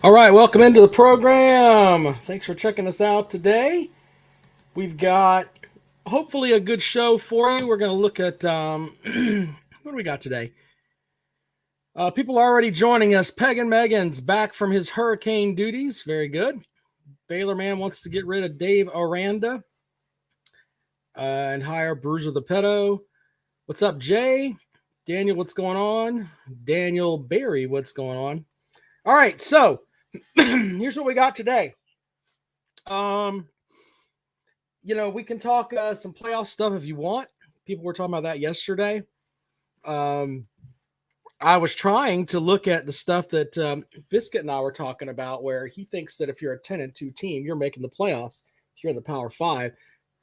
All right, welcome into the program. Thanks for checking us out today. We've got hopefully a good show for you. We're going to look at what do we got today? People are already joining us. Peg and Megan's back from his hurricane duties. Very good. Baylor Man wants to get rid of Dave Aranda and hire Bruiser the Pedo. What's up, Jay? Daniel, what's going on? Daniel Barry, what's going on? All right, so here's what we got today. We can talk some playoff stuff if you want. People were talking about that yesterday. I was trying to look at the stuff that Biscuit and I were talking about, where he thinks that if you're a 10-2 team, you're making the playoffs. If you're in the Power 5,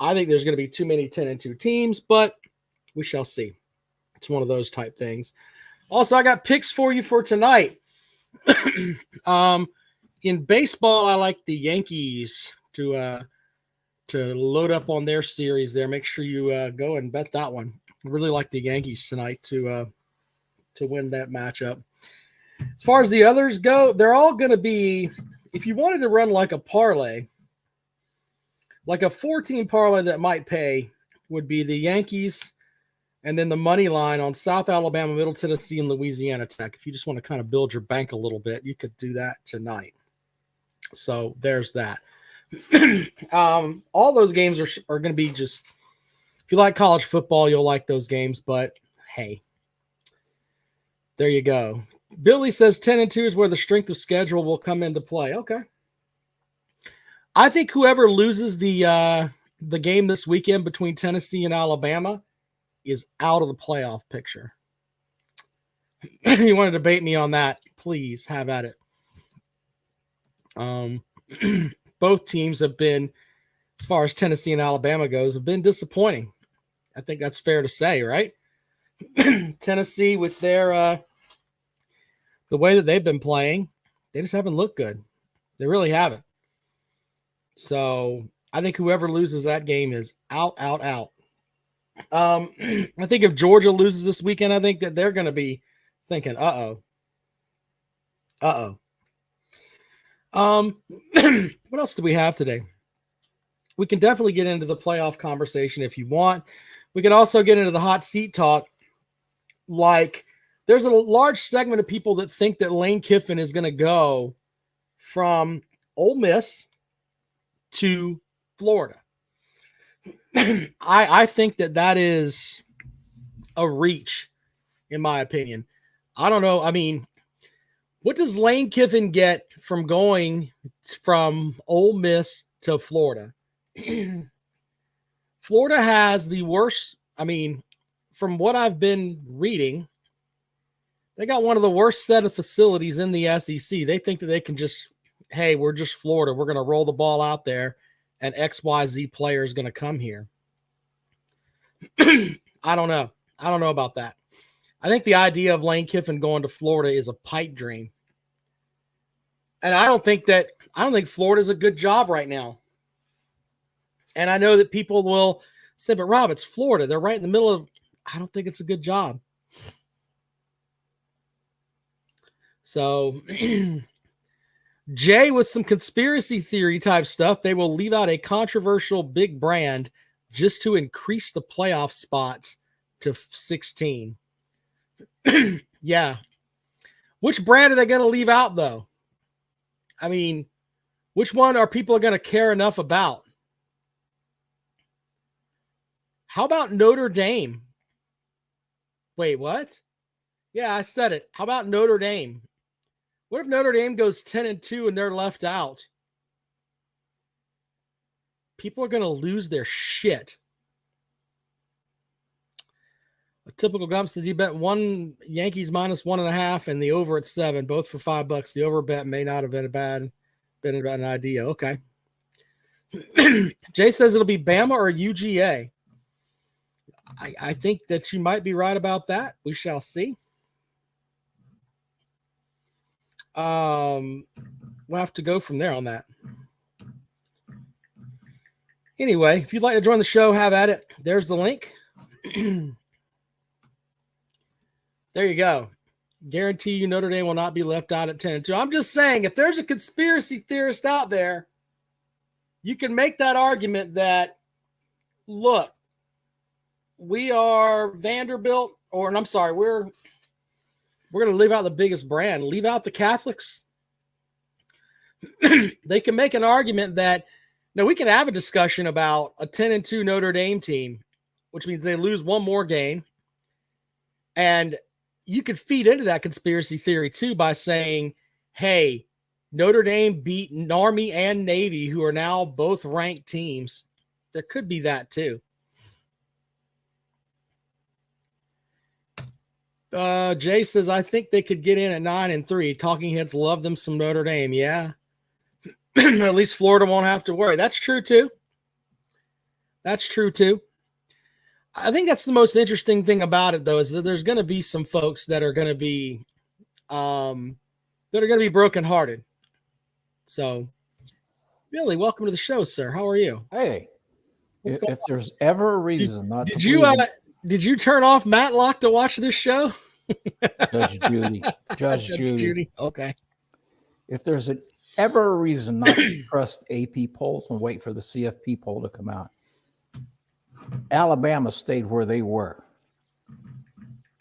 I think there's going to be too many 10-2 teams, but we shall see. It's one of those type things. Also, I got picks for you for tonight. In baseball, I like the Yankees to load up on their series there. Make sure you go and bet that one. I really like the Yankees tonight to win that matchup. As far as the others go, they're all going to be, if you wanted to run like a parlay, like a 4-team parlay that might pay, would be the Yankees and then the money line on South Alabama, Middle Tennessee, and Louisiana Tech. If you just want to kind of build your bank a little bit, you could do that tonight. So there's that. All those games are going to be just, if you like college football, you'll like those games, but hey, there you go. Billy says 10-2 is where the strength of schedule will come into play. Okay. I think whoever loses the game this weekend between Tennessee and Alabama is out of the playoff picture. You want to debate me on that? Please have at it. Both teams have been, as far as Tennessee and Alabama goes, have been disappointing. I think that's fair to say, right? Tennessee, with their the way that they've been playing, they just haven't looked good. They really haven't. So I think whoever loses that game is out. I think if Georgia loses this weekend, I think that they're going to be thinking, what else do we have today? We can definitely get into the playoff conversation if you want. We can also get into the hot seat talk. Like, there's a large segment of people that think that Lane Kiffin is going to go from Ole Miss to Florida. I think that is a reach, in my opinion. I don't know. I mean, what does Lane Kiffin get from going from Ole Miss to Florida? Florida has the worst. I mean, from what I've been reading, they got one of the worst set of facilities in the SEC. They think that they can just, hey, we're just Florida. We're going to roll the ball out there, and XYZ player is going to come here. I don't know. I don't know about that. I think the idea of Lane Kiffin going to Florida is a pipe dream. And I don't think Florida's a good job right now. And I know that people will say, but Rob, it's Florida. They're right in the middle of, I don't think it's a good job. So Jay, with some conspiracy theory type stuff, they will leave out a controversial big brand just to increase the playoff spots to 16. Yeah. Which brand are they going to leave out, though? I mean, which one are people going to care enough about? How about Notre Dame? Wait, what? Yeah, I said it. How about Notre Dame? What if Notre Dame goes 10-2 and they're left out? People are going to lose their shit. A typical Gump says he bet one Yankees minus 1.5 and the over at 7, both for $5. The over bet may not have been an idea. Okay. Jay says it'll be Bama or UGA. I think that you might be right about that. We shall see. We'll have to go from there on that. Anyway, if you'd like to join the show, have at it. There's the link. There you go. Guarantee you Notre Dame will not be left out at 10-2. I'm just saying, if there's a conspiracy theorist out there, you can make that argument that, look, we are Vanderbilt, and I'm sorry, we're going to leave out the biggest brand, leave out the Catholics. They can make an argument that, now we can have a discussion about a 10-2 Notre Dame team, which means they lose one more game. And you could feed into that conspiracy theory too by saying, hey, Notre Dame beat Army and Navy, who are now both ranked teams. There could be that too. Jay says, I think they could get in at 9-3. Talking heads love them some Notre Dame. Yeah. At least Florida won't have to worry. That's true too. That's true too. I think that's the most interesting thing about it, though, is that there's going to be some folks that are going to be brokenhearted. So, Billy, welcome to the show, sir. How are you? Hey, if there's ever a reason did you turn off Matlock to watch this show? Judge Judy. Judge Judy. Okay. If there's ever a reason not to trust AP polls and wait for the CFP poll to come out, Alabama stayed where they were.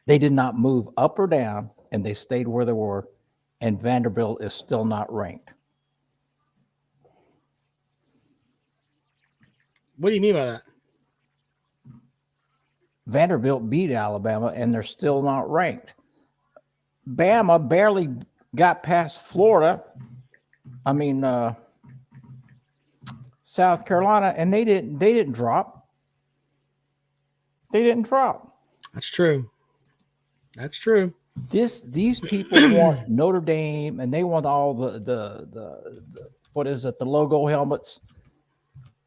They did not move up or down, and they stayed where they were, and Vanderbilt is still not ranked. What do you mean by that? Vanderbilt beat Alabama, and they're still not ranked. Bama barely got past Florida. South Carolina, and they didn't drop. They didn't drop. That's true. That's true. These people want Notre Dame, and they want all the what is it, the logo helmets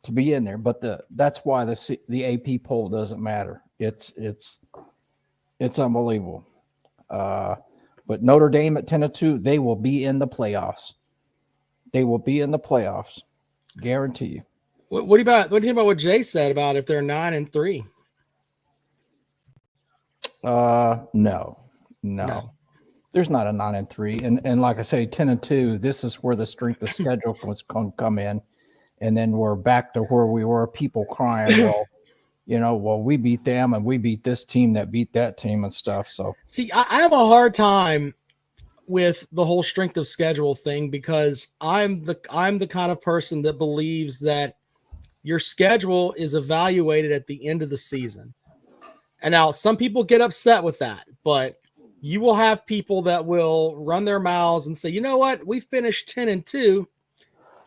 to be in there. But that's why the AP poll doesn't matter. It's unbelievable. But Notre Dame at 10-2, they will be in the playoffs. They will be in the playoffs, guarantee you. What do you think about what Jay said about if they're 9-3? No. There's not a 9-3, and like I say, 10-2. This is where the strength of schedule was going to come in, and then we're back to where we were. People crying, well, we beat them, and we beat this team that beat that team and stuff. So see, I have a hard time with the whole strength of schedule thing because I'm the kind of person that believes that your schedule is evaluated at the end of the season. And now some people get upset with that, but you will have people that will run their mouths and say, you know what? We finished 10-2,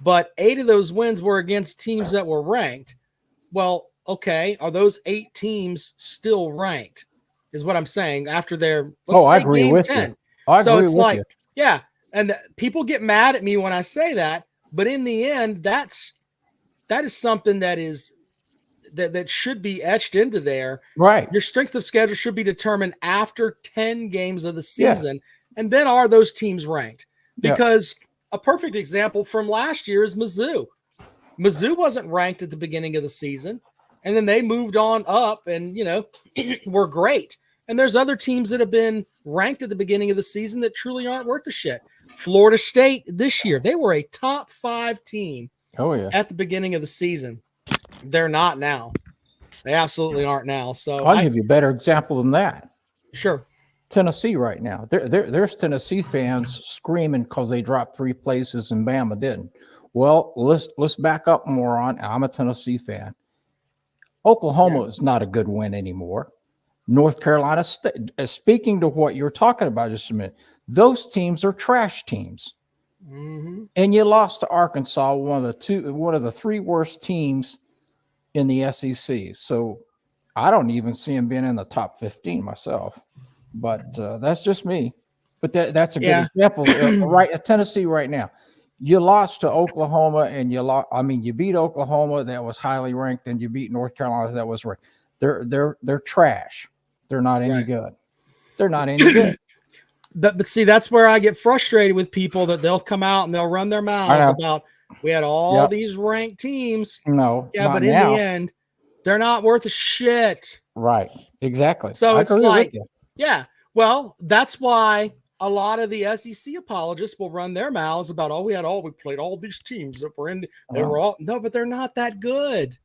but 8 of those wins were against teams that were ranked. Well, okay. Are those 8 teams still ranked is what I'm saying after their, I agree with 10. You. Yeah. And people get mad at me when I say that, but in the end, that is something that should be etched into there. Right. Your strength of schedule should be determined after 10 games of the season. Yeah. And then are those teams ranked? Because a perfect example from last year is Mizzou. Mizzou wasn't ranked at the beginning of the season, and then they moved on up and, were great. And there's other teams that have been ranked at the beginning of the season that truly aren't worth a shit. Florida State this year, they were a top 5 team at the beginning of the season. They're not now. They absolutely aren't now. So I'll give you a better example than that. Sure. Tennessee right now. There's Tennessee fans screaming because they dropped 3 places and Bama didn't. Well, let's back up more on. I'm a Tennessee fan. Oklahoma is not a good win anymore. North Carolina State. Speaking to what you're talking about just a minute, those teams are trash teams. Mm-hmm. And you lost to Arkansas, one of the 3 worst teams in the SEC. So I don't even see him being in the top 15 myself. But that's just me. But that's a good example. Right at Tennessee right now. You lost to Oklahoma, and you beat Oklahoma that was highly ranked, and you beat North Carolina that was ranked. They're trash. They're not any good. They're not any good. But see, that's where I get frustrated with people that they'll come out and they'll run their mouths about we had all these ranked teams. No, but in the end, they're not worth a shit. Right. Exactly. So it's like, Well, that's why a lot of the SEC apologists will run their mouths about, we played all these teams that were in, they were all, no, but they're not that good.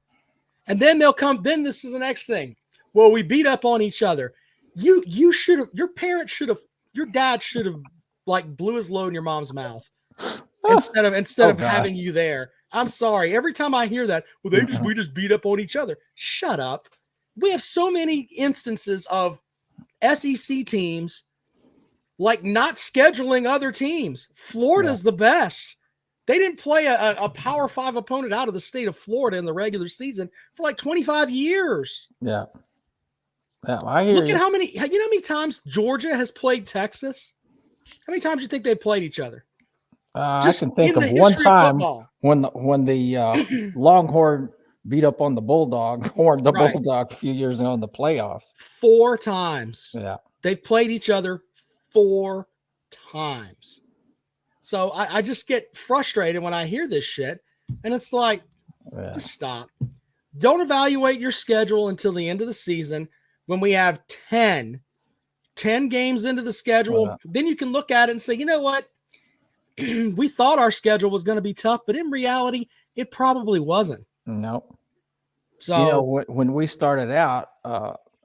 And then then this is the next thing. Well, we beat up on each other. You should have, your parents should have, your dad should have like blew his load in your mom's mouth instead of having you there. I'm sorry. Every time I hear that, well, we just beat up on each other. Shut up. We have so many instances of SEC teams like not scheduling other teams. Florida's the best. They didn't play a Power 5 opponent out of the state of Florida in the regular season for like 25 years. Yeah. I hear Look at how many times Georgia has played Texas. How many times do you think they played each other? I can think of one time when the Longhorn beat up on the Bulldog a few years ago in the playoffs. 4 times. Yeah. They've played each other 4 times. So I just get frustrated when I hear this shit. And it's like, just stop. Don't evaluate your schedule until the end of the season when we have 10 games into the schedule. Then you can look at it and say, you know what? We thought our schedule was going to be tough, but in reality, it probably wasn't. No. So, when we started out,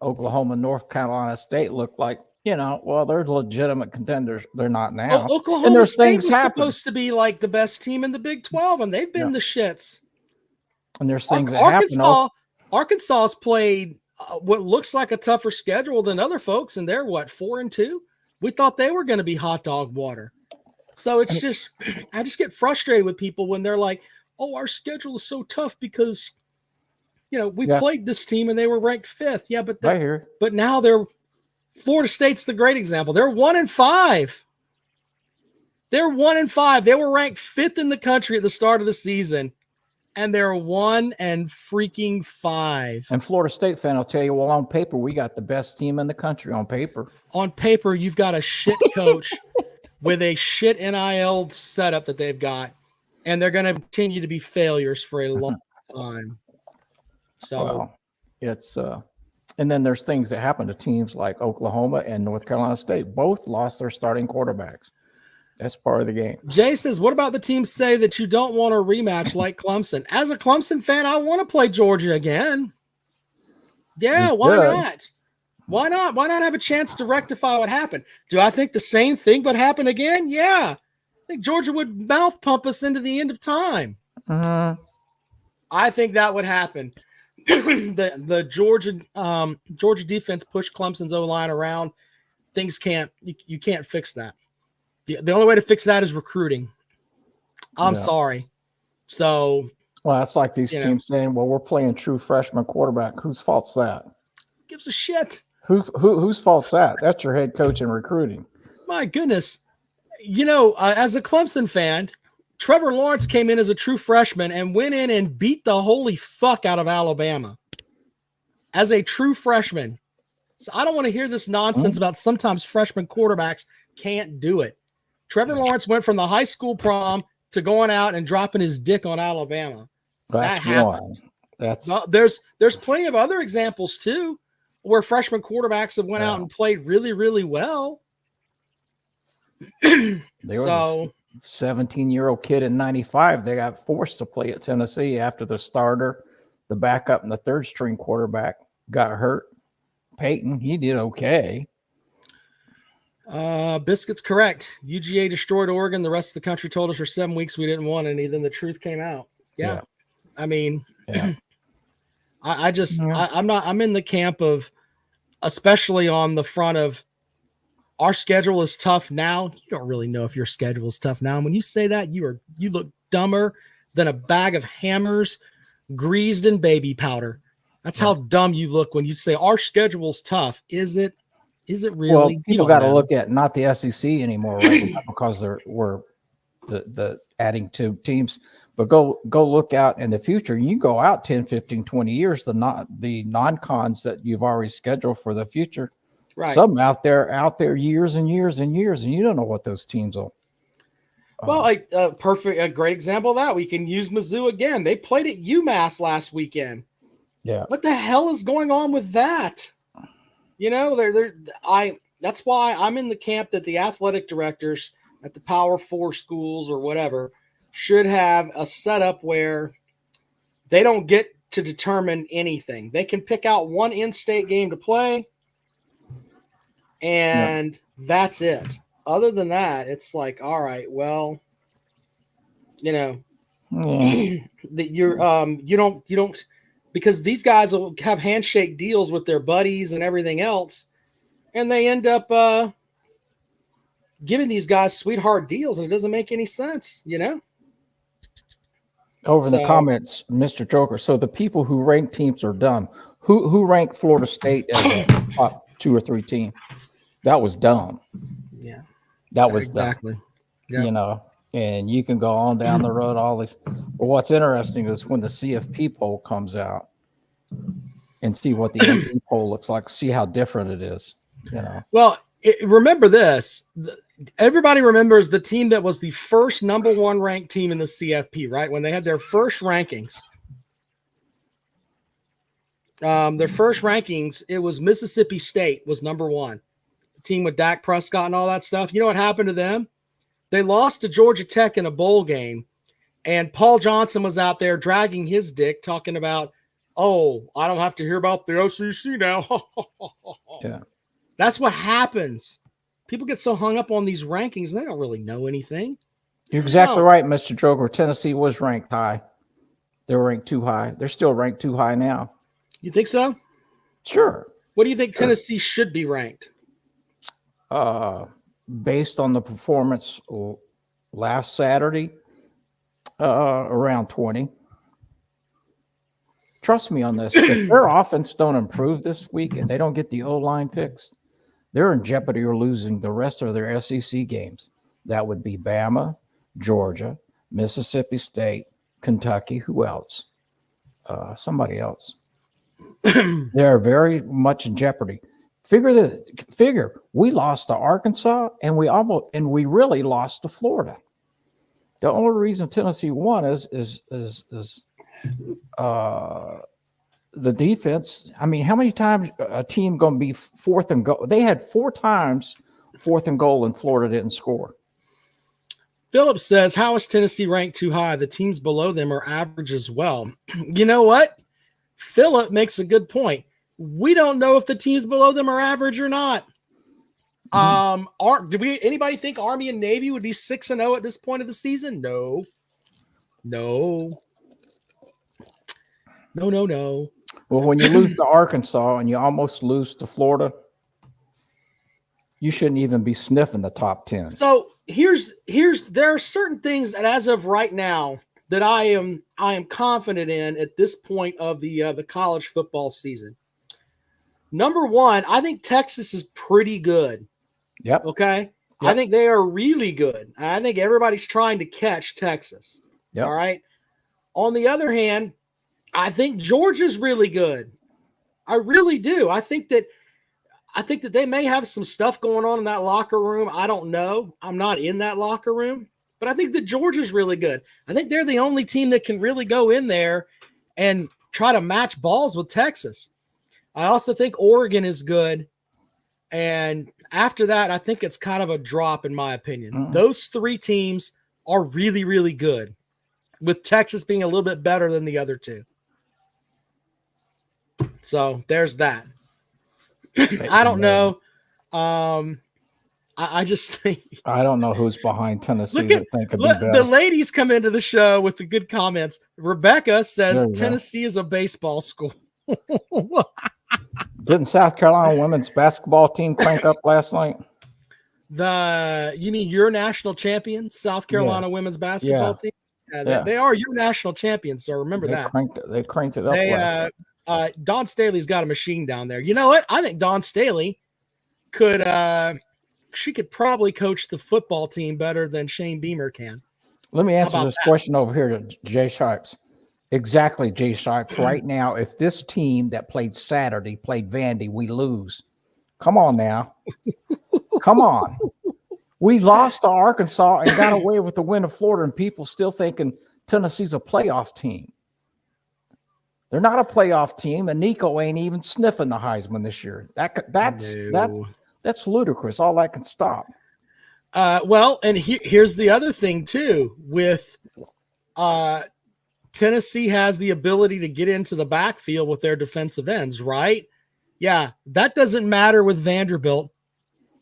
Oklahoma, North Carolina State looked like, they're legitimate contenders. They're not now. Oklahoma State was supposed to be like the best team in the Big 12, and they've been the shits. And there's things that happen. Arkansas has played what looks like a tougher schedule than other folks, and they're 4-2. We thought they were going to be hot dog water. So it's just, I just get frustrated with people when they're like, "Oh, our schedule is so tough because, we played this team and they were ranked 5th." Yeah, but now Florida State's the great example. They're 1-5. They're 1-5. They were ranked 5th in the country at the start of the season, and they're 1-5. And Florida State fan will tell you, well, on paper, we got the best team in the country on paper. On paper, you've got a shit coach with a shit NIL setup that they've got, and they're going to continue to be failures for a long time. So it's and then there's things that happen to teams like Oklahoma and North Carolina State. Both lost their starting quarterbacks. That's part of the game. Jay says, what about the teams say that you don't want a rematch like Clemson? As a Clemson fan, I want to play Georgia again. Yeah, why not? Why not? Why not have a chance to rectify what happened? Do I think the same thing would happen again? Yeah. I think Georgia would mouth pump us into the end of time. I think that would happen. the Georgia defense pushed Clemson's O-line around. Things you can't fix that. The only way to fix that is recruiting. I'm sorry. So, that's like these teams saying, well, we're playing true freshman quarterback. Whose fault's that? Gives a shit. Whose fault's that? That's your head coach in recruiting. My goodness. As a Clemson fan, Trevor Lawrence came in as a true freshman and went in and beat the holy fuck out of Alabama as a true freshman. So I don't want to hear this nonsense about sometimes freshman quarterbacks can't do it. Trevor Lawrence went from the high school prom to going out and dropping his dick on Alabama. That happened. There's plenty of other examples too, where freshman quarterbacks have went out and played really, really well. There was a 17-year-old kid in 95. They got forced to play at Tennessee after the starter, the backup, and the third-string quarterback got hurt. Peyton, he did okay. Biscuit's correct. UGA destroyed Oregon. The rest of the country told us for 7 weeks we didn't want any. Then the truth came out. Yeah. I mean, I'm in the camp of, especially on the front of, our schedule is tough now. You don't really know if your schedule is tough now. And when you say that, you look dumber than a bag of hammers greased in baby powder. That's how dumb you look when you say our schedule's tough. Is it really? Well, people got to look at not the SEC anymore, right? Because we're the adding 2 teams. But go look out in the future. You go out 10, 15, 20 years, the non-cons that you've already scheduled for the future. Right. Some out there years and years and years, and you don't know what those teams will. Well, a great example of that. We can use Mizzou again. They played at UMass last weekend. Yeah. What the hell is going on with that? that's why I'm in the camp that the athletic directors at the Power 4 schools or whatever should have a setup where they don't get to determine anything. They can pick out one in-state game to play, and that's it. Other than that, it's like, all right, well, that you don't because these guys will have handshake deals with their buddies and everything else, and they end up giving these guys sweetheart deals, and it doesn't make any sense, Over in the comments, Mr. Joker. So the people who rank teams are dumb. Who ranked Florida State as a top 2 or 3 team? That was dumb. Yeah, that was exactly. Dumb. And you can go on down the road. All this. But what's interesting is when the CFP poll comes out, and see what the MP poll looks like. See how different it is. Well, remember this. Everybody remembers the team that was the first number 1 ranked team in the CFP, right? When they had their first rankings. It was Mississippi State was number 1. The team with Dak Prescott and all that stuff. You know what happened to them? They lost to Georgia Tech in a bowl game, and Paul Johnson was out there dragging his dick, talking about, oh, I don't have to hear about the OCC now. Yeah. That's what happens. People get so hung up on these rankings, they don't really know anything. You're exactly right, Mr. Joker. Tennessee was ranked high. They were ranked too high. They're still ranked too high now. You think so? Sure. What do you think Tennessee should be ranked? Based on the performance last Saturday, around 20. Trust me on this. If their offense don't improve this week and they don't get the O-line fixed, they're in jeopardy of losing the rest of their SEC games. That would be Bama, Georgia, Mississippi State, Kentucky. Who else? Somebody else. They're very much in jeopardy. Figure we lost to Arkansas and we really lost to Florida. The only reason Tennessee won is the defense. I mean, how many times a team going to be 4th and goal? They had 4 times 4th and goal and Florida didn't score. Phillips says, how is Tennessee ranked too high? The teams below them are average as well. You know what? Phillip makes a good point. We don't know if the teams below them are average or not. Anybody think Army and Navy would be 6-0 at this point of the season? No. Well, when you lose to Arkansas and you almost lose to Florida, you shouldn't even be sniffing the top 10. So there are certain things that as of right now that I am confident in at this point of the college football season. Number 1, I think Texas is pretty good. Yep. Okay. Yep. I think they are really good. I think everybody's trying to catch Texas. Yep. All right. On the other hand, I think Georgia's really good. I really do. I think that they may have some stuff going on in that locker room. I don't know. I'm not in that locker room, but I think that Georgia's really good. I think they're the only team that can really go in there and try to match balls with Texas. I also think Oregon is good. And after that, I think it's kind of a drop in my opinion. Mm-hmm. Those 3 teams are really, really good, with Texas being a little bit better than the other 2. So there's that. I don't know. I just think I don't know who's behind Tennessee that think could be better. The ladies come into the show with the good comments. Rebecca says Tennessee is a baseball school. Didn't South Carolina women's basketball team crank up last night? You mean your national champions, South Carolina women's basketball team? Yeah, they are your national champions, so remember that. They cranked it up. Dawn Staley's got a machine down there. You know what? I think Dawn Staley could probably coach the football team better than Shane Beamer can. Let me answer this question over here to Jay Sharps. Exactly, Jay Sharps. Right now, if this team that played Saturday played Vandy, we lose. Come on now. Come on. We lost to Arkansas and got away with the win of Florida, and people still thinking Tennessee's a playoff team. They're not a playoff team, and Nico ain't even sniffing the Heisman this year. That's ludicrous. All that can stop. Well, and here's the other thing too. With Tennessee has the ability to get into the backfield with their defensive ends, right? Yeah, that doesn't matter with Vanderbilt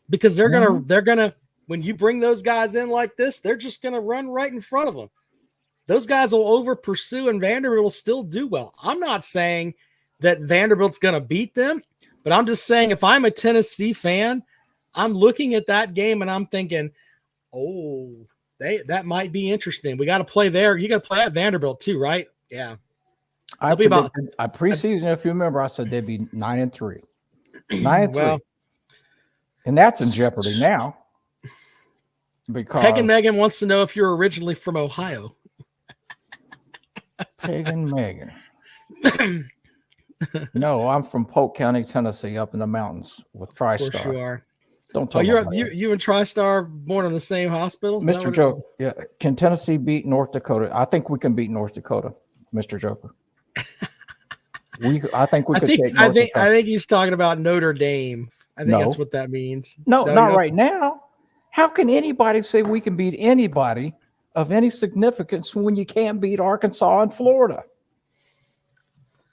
because they're gonna when you bring those guys in like this, they're just gonna run right in front of them. Those guys will over pursue, and Vanderbilt will still do well. I'm not saying that Vanderbilt's gonna beat them, but I'm just saying if I'm a Tennessee fan, I'm looking at that game and I'm thinking, oh, that might be interesting. We got to play there. You got to play at Vanderbilt too, right? Yeah. I preseason, if you remember, I said they'd be 9-3. 9-3. Well, and that's in jeopardy now. Because Peg and Megan wants to know if you're originally from Ohio. Peg and Megan. No, I'm from Polk County, Tennessee, up in the mountains with TriStar. Of course you are. Don't tell me. You and TriStar born in the same hospital? Mr. Joker. Yeah. Can Tennessee beat North Dakota? I think we can beat North Dakota, Mr. Joker. I think we could take North Dakota. I think he's talking about Notre Dame. I think that's what that means. No, not right now. How can anybody say we can beat anybody of any significance when you can't beat Arkansas and Florida?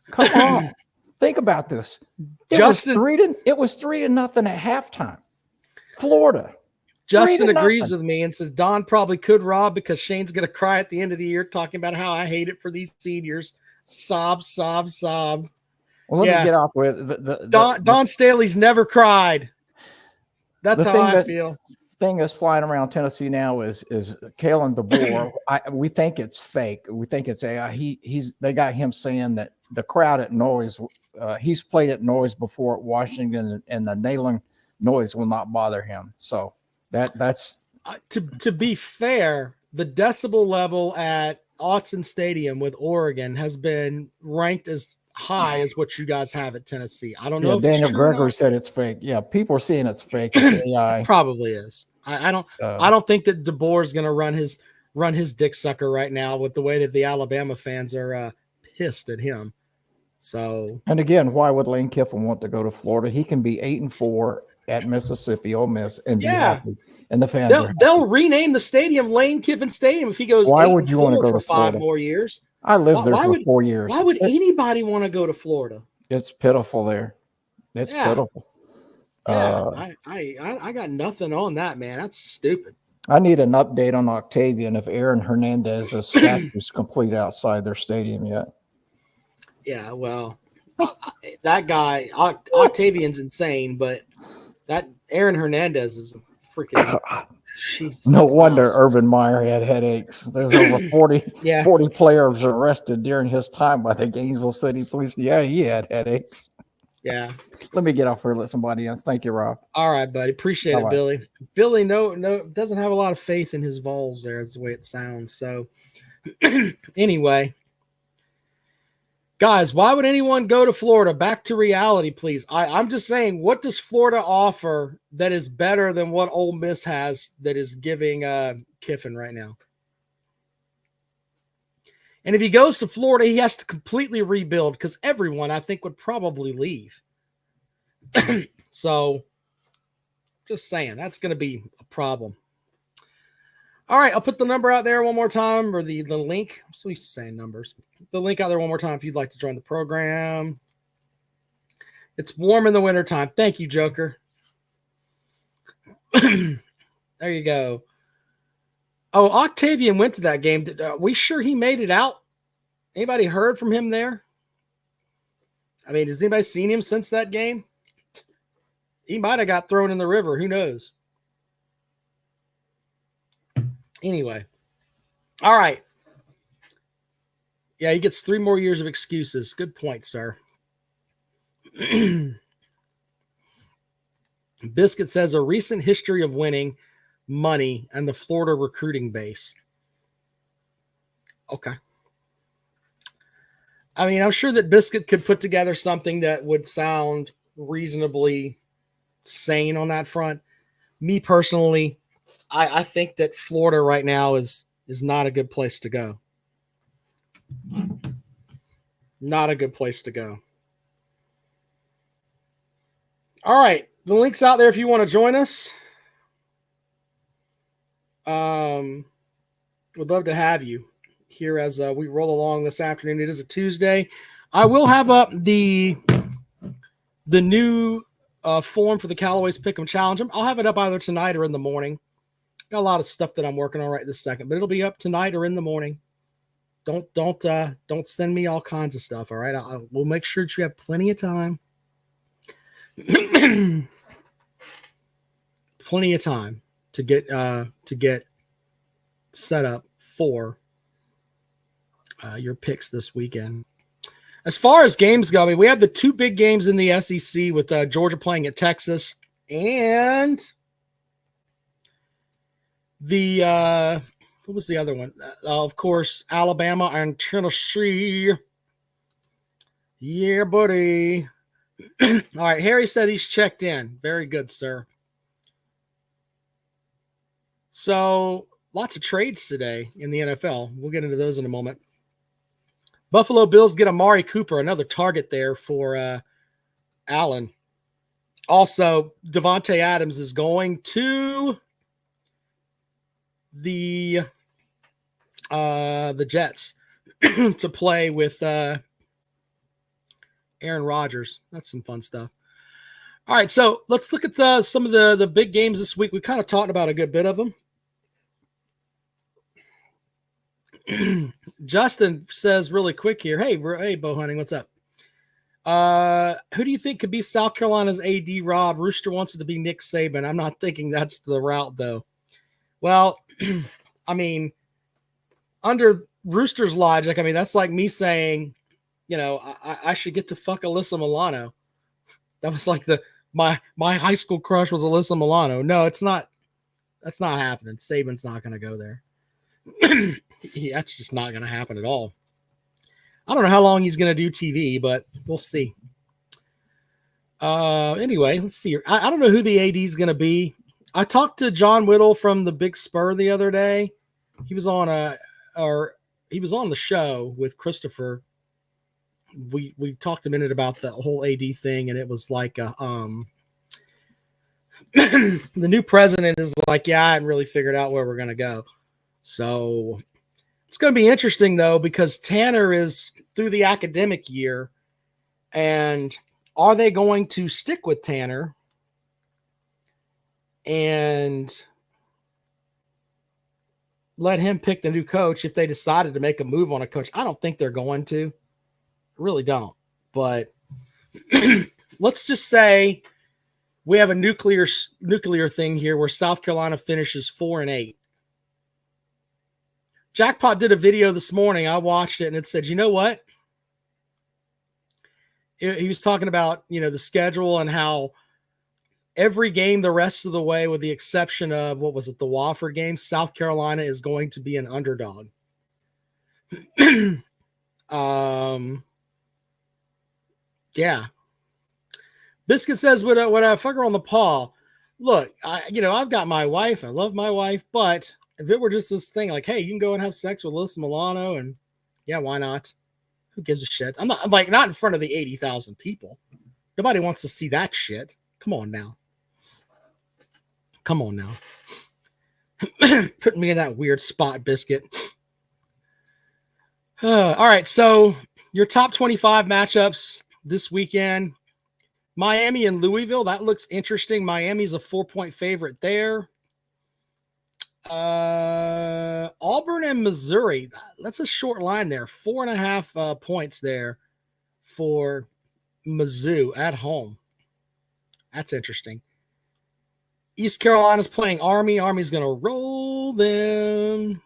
Come on. Think about this. It was 3-0 at halftime. Florida. Justin agrees with me and says Don probably could rob because Shane's going to cry at the end of the year talking about how I hate it for these seniors. Sob, sob, sob. Well, let me get off with Don Staley's never cried. That's how I feel. The thing that's flying around Tennessee now is Kalen DeBoer. We think it's fake. We think it's AI. They got him saying that the crowd at Noise, he's played at Noise before at Washington, and the nailing noise will not bother him. So that's to be fair, the decibel level at Autzen Stadium with Oregon has been ranked as high as what you guys have at Tennessee. I don't know. If Daniel Gregory said it's fake. Yeah, people are saying it's fake. It's AI. It probably is. I don't think that DeBoer is going to run his dick sucker right now with the way that the Alabama fans are pissed at him. So, and again, why would Lane Kiffin want to go to Florida? He can be 8-4 at Mississippi, Ole Miss, and be happy. And the fans they'll rename the stadium Lane Kiffin Stadium if he goes. Why would you want to go to Florida? 5 more years? I lived there for 4 years. Why would anybody want to go to Florida? It's pitiful there. It's pitiful. Yeah, I got nothing on that, man. That's stupid. I need an update on Octavian if Aaron Hernandez's statue is complete outside their stadium yet. Yeah, well, that guy Octavian's insane, but that Aaron Hernandez is freaking. No wonder Urban Meyer had headaches. There's over 40 players arrested during his time by the Gainesville City Police. Yeah, he had headaches. Yeah. Let me get off here. Let somebody else. Thank you, Rob. All right, buddy. Appreciate it, Billy. Billy, no, doesn't have a lot of faith in his balls there. Is the way it sounds. So, anyway, guys, why would anyone go to Florida? Back to reality, please. I'm just saying, what does Florida offer that is better than what Ole Miss has that is giving Kiffin right now? And if he goes to Florida, he has to completely rebuild because everyone, I think, would probably leave. So, just saying, that's going to be a problem. All right, I'll put the number out there one more time, or the link. I'm so used to saying numbers. The link out there one more time if you'd like to join the program. It's warm in the wintertime. Thank you, Joker. There you go. Oh, Octavian went to that game. Are we sure he made it out? Anybody heard from him there? I mean, has anybody seen him since that game? He might have got thrown in the river. Who knows? Anyway. All right. Yeah, he gets 3 more years of excuses. Good point, sir. Biscuit says a recent history of winning, money, and the Florida recruiting base. Okay. I mean, I'm sure that Biscuit could put together something that would sound reasonably sane on that front. Me personally, I think that Florida right now is not a good place to go. Not a good place to go. All right. The link's out there if you want to join us. Would love to have you here as we roll along this afternoon. It is a Tuesday. I will have up the new form for the Callaway's Pick'em Challenge. I'll have it up either tonight or in the morning. Got a lot of stuff that I'm working on right this second, but it'll be up tonight or in the morning. Don't send me all kinds of stuff. All right, we'll make sure that you have plenty of time. Plenty of time to get set up for your picks this weekend. As far as games go, I mean, we have the two big games in the SEC with Georgia playing at Texas and the what was the other one? Of course, Alabama and Tennessee. Yeah, buddy. All right, Harry said he's checked in. Very good, sir. So, lots of trades today in the NFL. We'll get into those in a moment. Buffalo Bills get Amari Cooper, another target there for Allen. Also, Devontae Adams is going to the Jets to play with Aaron Rodgers. That's some fun stuff. All right, so let's look at some of the big games this week. We kind of talked about a good bit of them. Justin says really quick here, hey, Bo Hunting, what's up? Who do you think could be South Carolina's AD, Rob? Rooster wants it to be Nick Saban. I'm not thinking that's the route, though. Well, I mean, under Rooster's logic, I mean, that's like me saying, you know, I should get to fuck Alyssa Milano. That was like my high school crush was Alyssa Milano. No, it's not. That's not happening. Saban's not going to go there. That's just not going to happen at all. I don't know how long he's going to do TV, but we'll see. Anyway, let's see. I don't know who the AD is going to be. I talked to John Whittle from the Big Spur the other day. He was on the show with Christopher. We talked a minute about the whole AD thing, and it was like the new president is like, yeah, I haven't really figured out where we're going to go. So it's going to be interesting, though, because Tanner is through the academic year, and are they going to stick with Tanner and let him pick the new coach if they decided to make a move on a coach? I don't think they're going to. I really don't. But let's just say we have a nuclear thing here where South Carolina finishes 4-8. Jackpot did a video this morning. I watched it, and it said, you know what? He was talking about, you know, the schedule and how every game the rest of the way, with the exception of, what was it, the Wofford game, South Carolina is going to be an underdog. Yeah. Biscuit says, when I fuck her on the paw, look, I've got my wife. I love my wife, but if it were just this thing like, hey, you can go and have sex with Alyssa Milano, and yeah, why not? Who gives a shit? I'm not in front of the 80,000 people. Nobody wants to see that shit. Come on now. Putting me in that weird spot, Biscuit. All right, so your top 25 matchups this weekend. Miami and Louisville, that looks interesting. Miami's a 4-point favorite there. Auburn and Missouri, that's a short line there. 4.5 points there for Mizzou at home. That's interesting. East Carolina's playing Army. Army's going to roll them.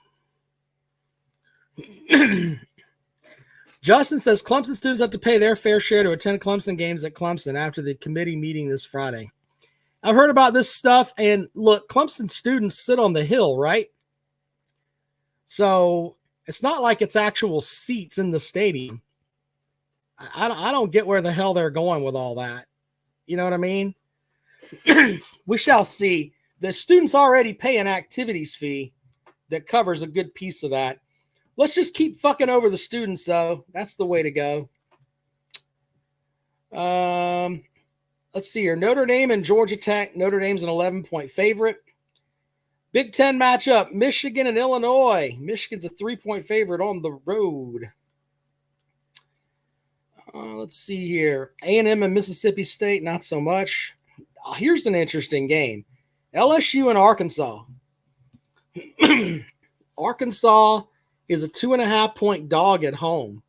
Justin says Clemson students have to pay their fair share to attend Clemson games at Clemson after the committee meeting this Friday. I've heard about this stuff, and look, Clemson students sit on the hill, right? So it's not like it's actual seats in the stadium. I don't get where the hell they're going with all that. You know what I mean? We shall see. The students already pay an activities fee that covers a good piece of that. Let's just keep fucking over the students, though. That's the way to go. let's see here. Notre Dame and Georgia Tech. Notre Dame's an 11-point favorite. Big Ten matchup, Michigan and Illinois. Michigan's a 3-point favorite on the road. Let's see here. A&M and Mississippi State, not so much. Here's an interesting game. LSU and Arkansas. Arkansas is a 2.5-point dog at home.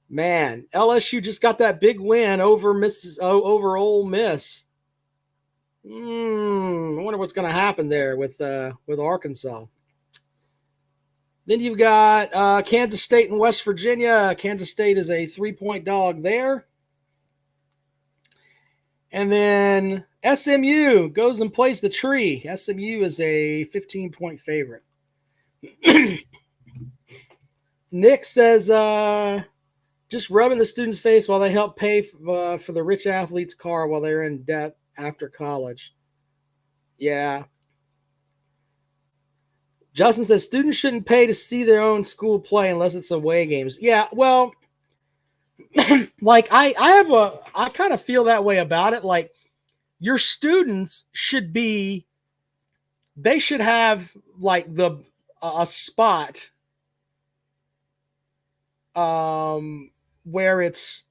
Man, LSU just got that big win over Ole Miss. I wonder what's going to happen there with Arkansas. Then you've got Kansas State and West Virginia. Kansas State is a 3-point dog there. And then SMU goes and plays the tree. SMU is a 15-point favorite. Nick says, just rubbing the student's face while they help pay for the rich athlete's car while they're in debt after college. Yeah. Justin says students shouldn't pay to see their own school play unless it's away games. Yeah, well, like I kind of feel that way about it. Like your students they should have like a spot where it's,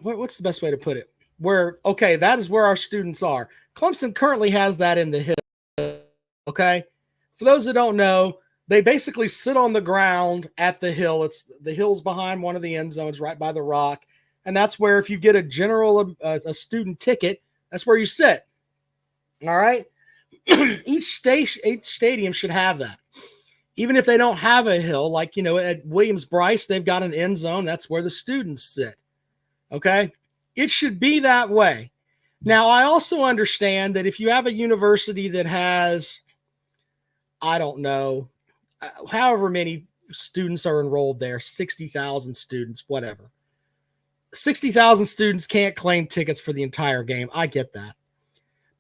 what's the best way to put it? Where, okay, that is where our students are. Clemson currently has that in the hill. Okay. For those that don't know, they basically sit on the ground at the hill. It's the hill's behind one of the end zones right by the rock. And that's where, if you get a student ticket, that's where you sit. All right. Each stadium should have that. Even if they don't have a hill, like, at Williams-Brice, they've got an end zone. That's where the students sit. Okay. It should be that way. Now, I also understand that if you have a university that has, I don't know, however many students are enrolled there, 60,000 students, whatever. 60,000 students can't claim tickets for the entire game. I get that.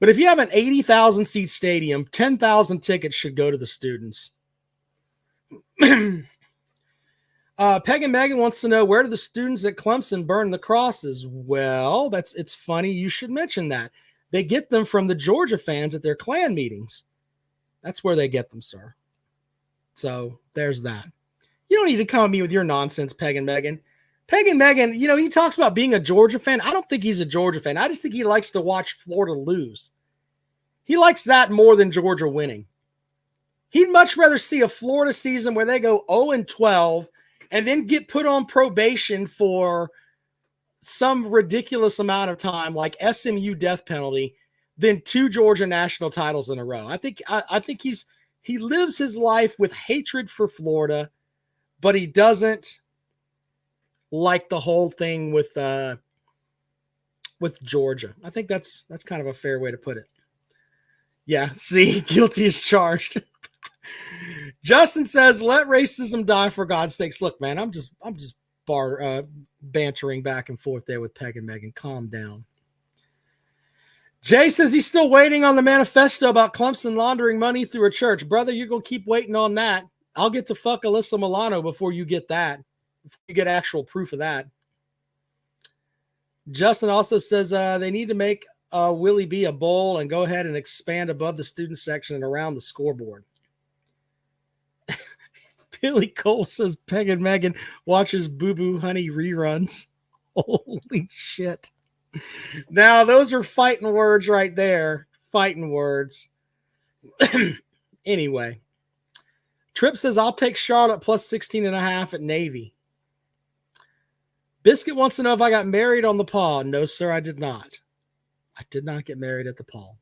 But if you have an 80,000 seat stadium, 10,000 tickets should go to the students. Peg and Megan wants to know, where do the students at Clemson burn the crosses? Well, it's funny you should mention that. They get them from the Georgia fans at their Klan meetings. That's where they get them, sir. So there's that. You don't need to come at me with your nonsense, Peg and Megan. Peg and Megan, he talks about being a Georgia fan. I don't think he's a Georgia fan. I just think he likes to watch Florida lose. He likes that more than Georgia winning. He'd much rather see a Florida season where they go 0-12 and then get put on probation for some ridiculous amount of time, like SMU death penalty, than 2 Georgia national titles in a row. I think he lives his life with hatred for Florida, but he doesn't like the whole thing with Georgia. I think that's kind of a fair way to put it. Yeah, see, guilty as charged. Justin says, let racism die for God's sakes. Look, man, I'm just bantering back and forth there with Peg and Megan. Calm down. Jay says he's still waiting on the manifesto about Clemson laundering money through a church. Brother, you're going to keep waiting on that. I'll get to fuck Alyssa Milano before you get that. Before you get actual proof of that. Justin also says they need to make Willie B a bowl and go ahead and expand above the student section and around the scoreboard. Billy Cole says Peg and Megan watches Boo Boo Honey reruns. Holy shit. Now, those are fighting words right there. Fighting words. Anyway. Tripp says, I'll take Charlotte plus 16.5 at Navy. Biscuit wants to know if I got married on the Paw. No, sir, I did not. I did not get married at the Paw.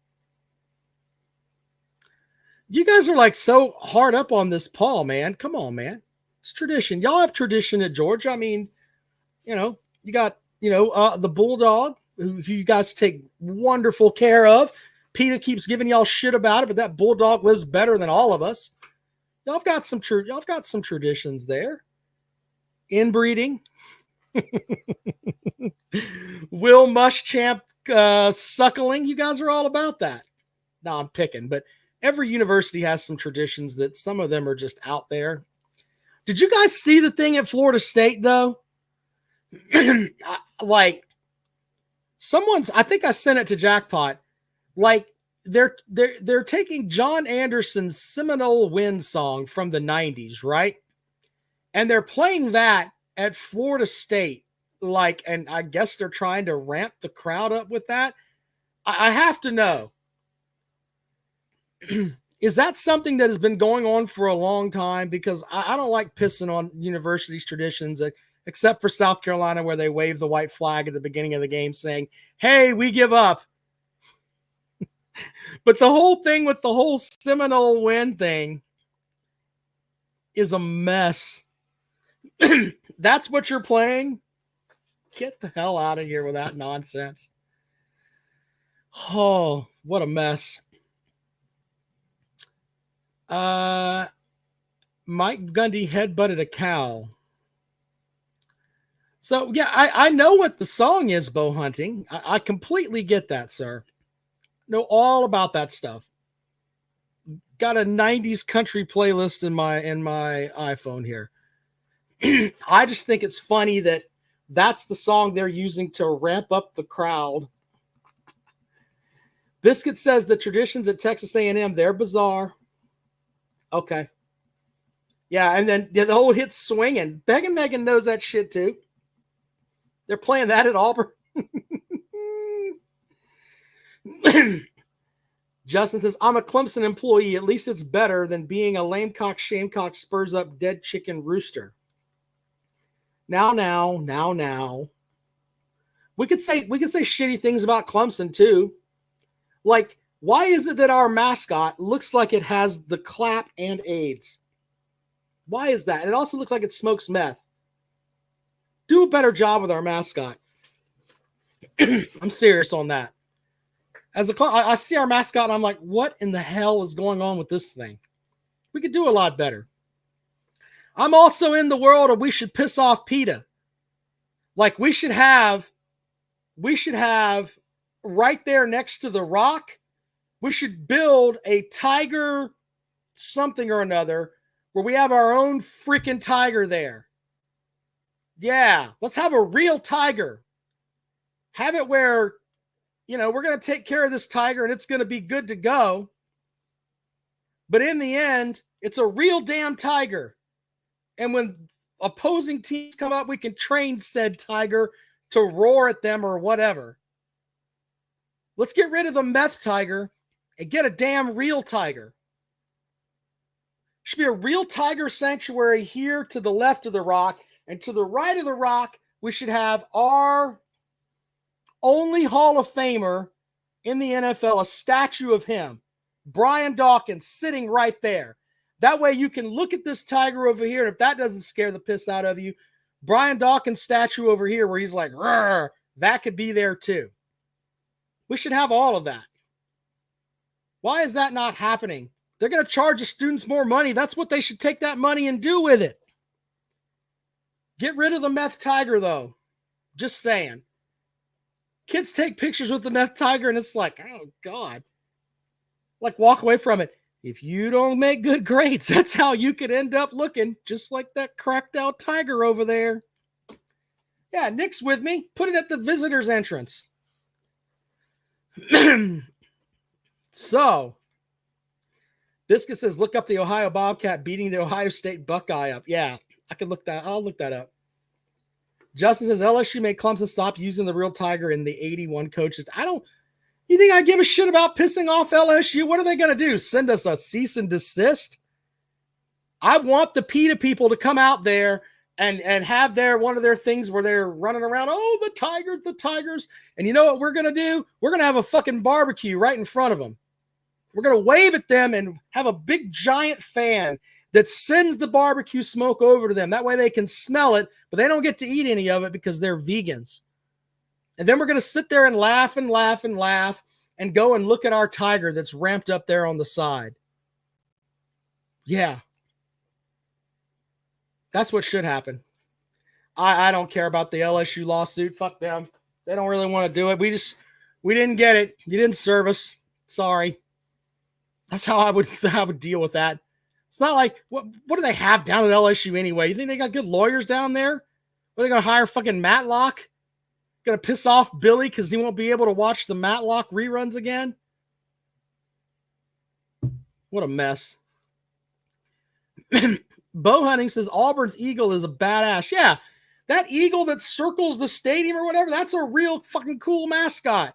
You guys are like so hard up on this Paul, man. Come on, man. It's tradition. Y'all have tradition at Georgia. I mean, you got, the Bulldog, who you guys take wonderful care of. Peter keeps giving y'all shit about it, but that Bulldog lives better than all of us. Y'all got some traditions there. Inbreeding. Will Muschamp suckling. You guys are all about that. No, I'm picking, but every university has some traditions that some of them are just out there. Did you guys see the thing at Florida State, though? Like, I think I sent it to Jackpot. Like they're taking John Anderson's Seminole Wind song from the 90s, right? And they're playing that at Florida State. Like, and I guess they're trying to ramp the crowd up with that. I have to know. Is that something that has been going on for a long time? Because I don't like pissing on universities' traditions, except for South Carolina, where they wave the white flag at the beginning of the game saying, hey, we give up. But the whole thing with the whole Seminole Wind thing is a mess. That's what you're playing? Get the hell out of here with that nonsense. Oh, what a mess. Mike Gundy headbutted a cow. So, yeah, I know what the song is, bow hunting. I completely get that, sir. Know all about that stuff. Got a 90s country playlist in my iPhone here. I just think it's funny that that's the song they're using to ramp up the crowd. Biscuit says the traditions at Texas A&M, they're bizarre. Okay. Yeah, and then the whole hit swinging. Beggin' Megan knows that shit too. They're playing that at Auburn. Justin says, I'm a Clemson employee. At least it's better than being a lamecock, shamecock, spurs up, dead chicken rooster. Now. We could say shitty things about Clemson too. Like, why is it that our mascot looks like it has the clap and AIDS? Why is that? And it also looks like it smokes meth. Do a better job with our mascot. I'm serious on that. I see our mascot and I'm like, what in the hell is going on with this thing? We could do a lot better. I'm also in the world of we should piss off PETA. Like we should have right there next to the rock, we should build a tiger something or another where we have our own freaking tiger there. Yeah, let's have a real tiger. Have it where, we're going to take care of this tiger and it's going to be good to go. But in the end, it's a real damn tiger. And when opposing teams come up, we can train said tiger to roar at them or whatever. Let's get rid of the meth tiger and get a damn real tiger. Should be a real tiger sanctuary here to the left of the rock. And to the right of the rock, we should have our only Hall of Famer in the NFL, a statue of him, Brian Dawkins, sitting right there. That way you can look at this tiger over here, and if that doesn't scare the piss out of you, Brian Dawkins' statue over here where he's like, "Rrr," that could be there too. We should have all of that. Why is that not happening? They're going to charge the students more money. That's what they should take that money and do with it. Get rid of the meth tiger, though. Just saying. Kids take pictures with the meth tiger, and it's like, oh, God. Like, walk away from it. If you don't make good grades, that's how you could end up looking, just like that cracked out tiger over there. Yeah, Nick's with me. Put it at the visitor's entrance. So, Biscuit says, look up the Ohio Bobcat beating the Ohio State Buckeye up. Yeah, I'll look that up. Justin says, LSU made Clemson stop using the real tiger in the 81 coaches. You think I give a shit about pissing off LSU? What are they going to do? Send us a cease and desist? I want the PETA people to come out there and have one of their things where they're running around, oh, the Tigers. And you know what we're going to do? We're going to have a fucking barbecue right in front of them. We're going to wave at them and have a big giant fan that sends the barbecue smoke over to them. That way they can smell it, but they don't get to eat any of it because they're vegans. And then we're going to sit there and laugh and go and look at our tiger that's ramped up there on the side. Yeah. That's what should happen. I don't care about the LSU lawsuit. Fuck them. They don't really want to do it. We didn't get it. You didn't serve us. Sorry. That's how I would deal with that. It's not like, what do they have down at LSU anyway? You think they got good lawyers down there? Are they going to hire fucking Matlock? Gonna piss off Billy because he won't be able to watch the Matlock reruns again. What a mess. Bow Hunting says Auburn's eagle is a badass. Yeah, that eagle that circles the stadium or whatever, that's a real fucking cool mascot.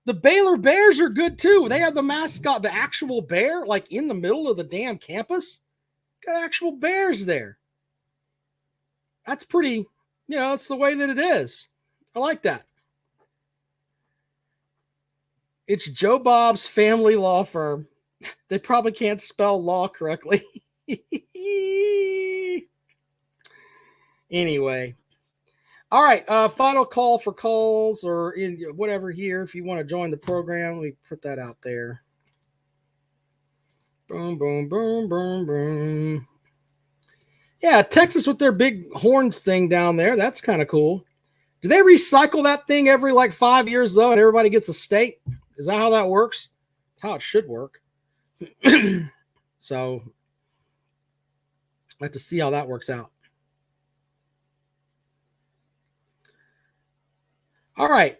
The Baylor Bears are good too. They have the mascot, the actual bear, like in the middle of the damn campus. Got actual bears there. That's pretty, it's the way that it is. I like that. It's Joe Bob's family law firm. They probably can't spell law correctly. Anyway. All right. Final call for calls or in whatever here. If you want to join the program, let me put that out there. Boom, boom, boom, boom, boom. Yeah, Texas with their big horns thing down there. That's kind of cool. Do they recycle that thing every 5 years, though, and everybody gets a state? Is that how that works? That's how it should work. So, I have to see how that works out. All right.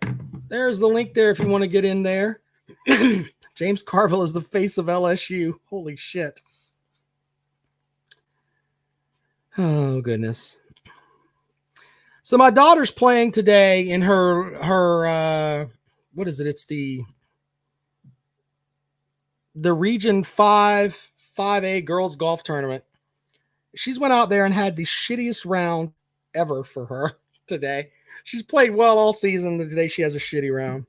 There's the link there if you want to get in there. James Carville is the face of LSU. Holy shit. Oh, goodness. So my daughter's playing today in her what is it? It's the Region 5A girls golf tournament. She's went out there and had the shittiest round ever for her today. She's played well all season. Today she has a shitty round.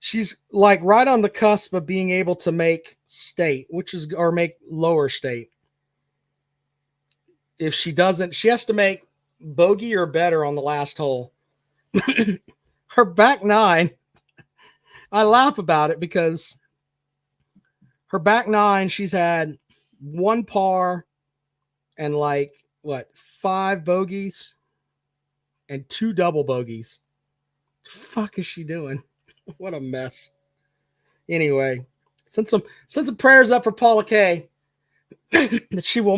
She's right on the cusp of being able to make state, or make lower state. If she doesn't, she has to make bogey or better on the last hole. Her back nine, I laugh about it because her back nine, she's had one par and 5 bogeys and 2 double bogeys. The fuck is she doing? What a mess. Anyway, send some prayers up for Paula Kay that she'll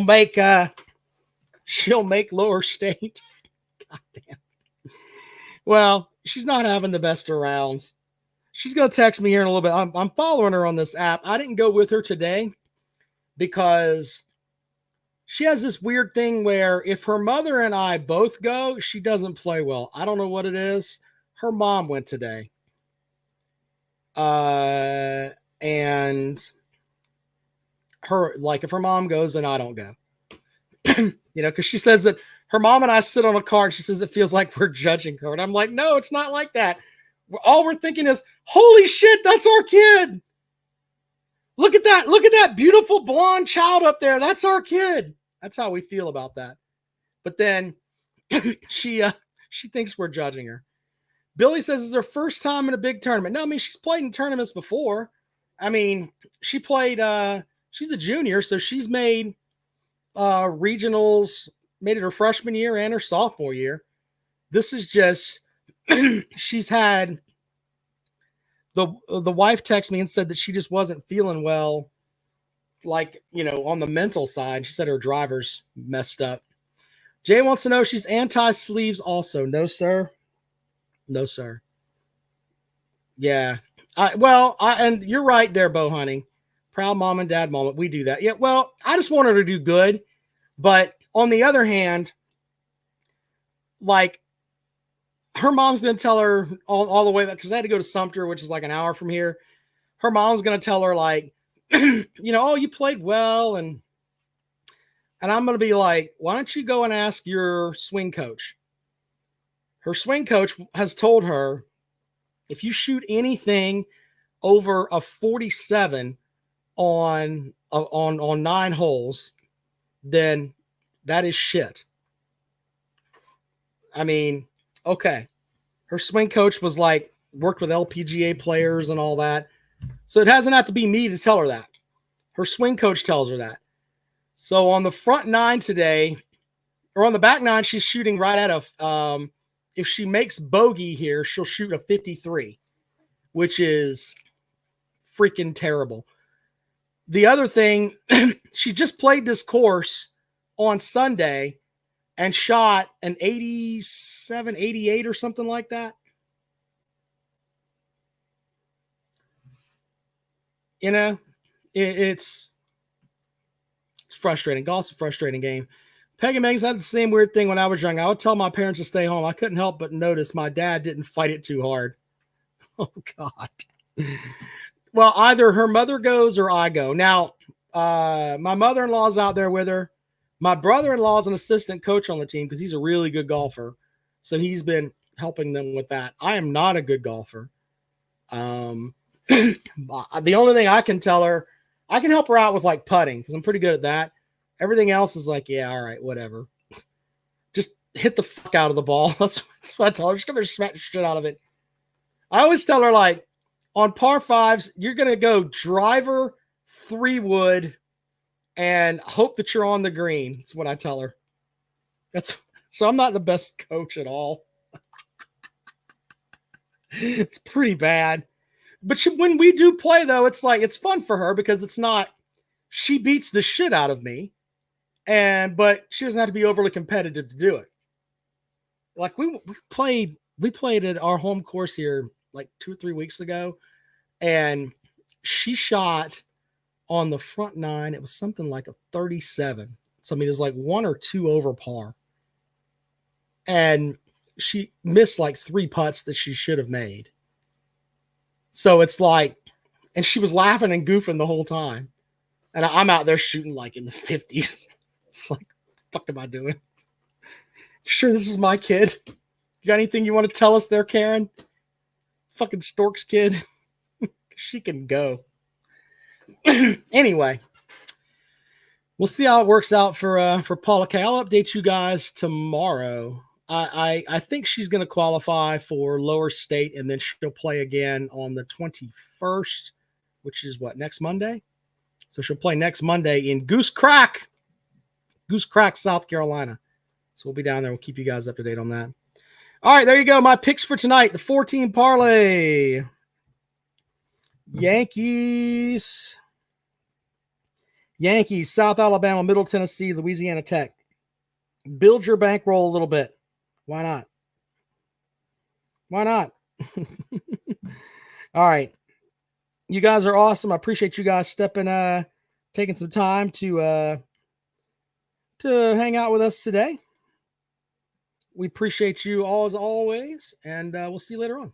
make lower state. God damn. Well, she's not having the best of rounds. She's going to text me here in a little bit. I'm following her on this app. I didn't go with her today because she has this weird thing where if her mother and I both go, she doesn't play well. I don't know what it is. Her mom went today. And her, if her mom goes, then I don't go. Because she says that her mom and I sit on a car and she says it feels like we're judging her. And I'm like, no, it's not like that. All we're thinking is, holy shit, that's our kid. Look at that. Look at that beautiful blonde child up there. That's our kid. That's how we feel about that. But then she thinks we're judging her. Billy says it's her first time in a big tournament. No, I mean, she's played in tournaments before. I mean, she played, she's a junior, so she's made regionals, made it her freshman year and her sophomore year. This is just, she's had, the wife texted me and said that she just wasn't feeling well, on the mental side. She said her driver's messed up. Jay wants to know she's anti-sleeves also. No, sir. No, sir. Yeah. And you're right there, Bow Hunting. Proud mom and dad moment. We do that. Yeah. Well, I just want her to do good. But on the other hand, her mom's going to tell her all the way that, because I had to go to Sumter, which is an hour from here. Her mom's going to tell her oh, you played well. And I'm going to be like, why don't you go and ask your swing coach? Her swing coach has told her, if you shoot anything over a 47 on 9 holes, then that is shit. I mean, okay. Her swing coach was worked with LPGA players and all that. So it doesn't have to be me to tell her that. Her swing coach tells her that. So on the front 9 today, or on the back 9, she's shooting right at a, if she makes bogey here, she'll shoot a 53, which is freaking terrible. The other thing, she just played this course on Sunday and shot an 87, 88 or something like that. You know, it's frustrating. Golf's a frustrating game. Peggy Megs had the same weird thing when I was young. I would tell my parents to stay home. I couldn't help but notice my dad didn't fight it too hard. Oh, God. Well, either her mother goes or I go. Now, my mother-in-law's out there with her. My brother-in-law is an assistant coach on the team because he's a really good golfer. So he's been helping them with that. I am not a good golfer. The only thing I can tell her, I can help her out with like putting because I'm pretty good at that. Everything else is like, yeah, all right, whatever. Just hit the fuck out of the ball. That's what I tell her. Just come there, smack the shit out of it. I always tell her, like, on par fives, you're going to go driver, 3-wood, and hope that you're on the green. That's what I tell her. So I'm not the best coach at all. It's pretty bad. But when we do play, though, it's like, it's fun for her because it's not, she beats the shit out of me. But she doesn't have to be overly competitive to do it. Like we played at our home course here like 2 or 3 weeks ago, and she shot on the front nine. It was something like a 37. So I mean, it was like 1 or 2 over par. And she missed like 3 putts that she should have made. So it's like, and she was laughing and goofing the whole time. And I'm out there shooting like in the 50s. It's like, what the fuck am I doing? Sure, this is my kid. You got anything you want to tell us there, Karen? Fucking Stork's kid. She can go. Anyway, we'll see how it works out for Paula K. I'll update you guys tomorrow. I think she's going to qualify for lower state, and then she'll play again on the 21st, which is what, next Monday? So she'll play next Monday in Goose Crack, South Carolina. So we'll be down there. We'll keep you guys up to date on that. All right, there you go. My picks for tonight. The 4-team parlay. Yankees, South Alabama, Middle Tennessee, Louisiana Tech. Build your bankroll a little bit. Why not? All right. You guys are awesome. I appreciate you guys taking some time to hang out with us today. We appreciate you all as always, and we'll see you later on.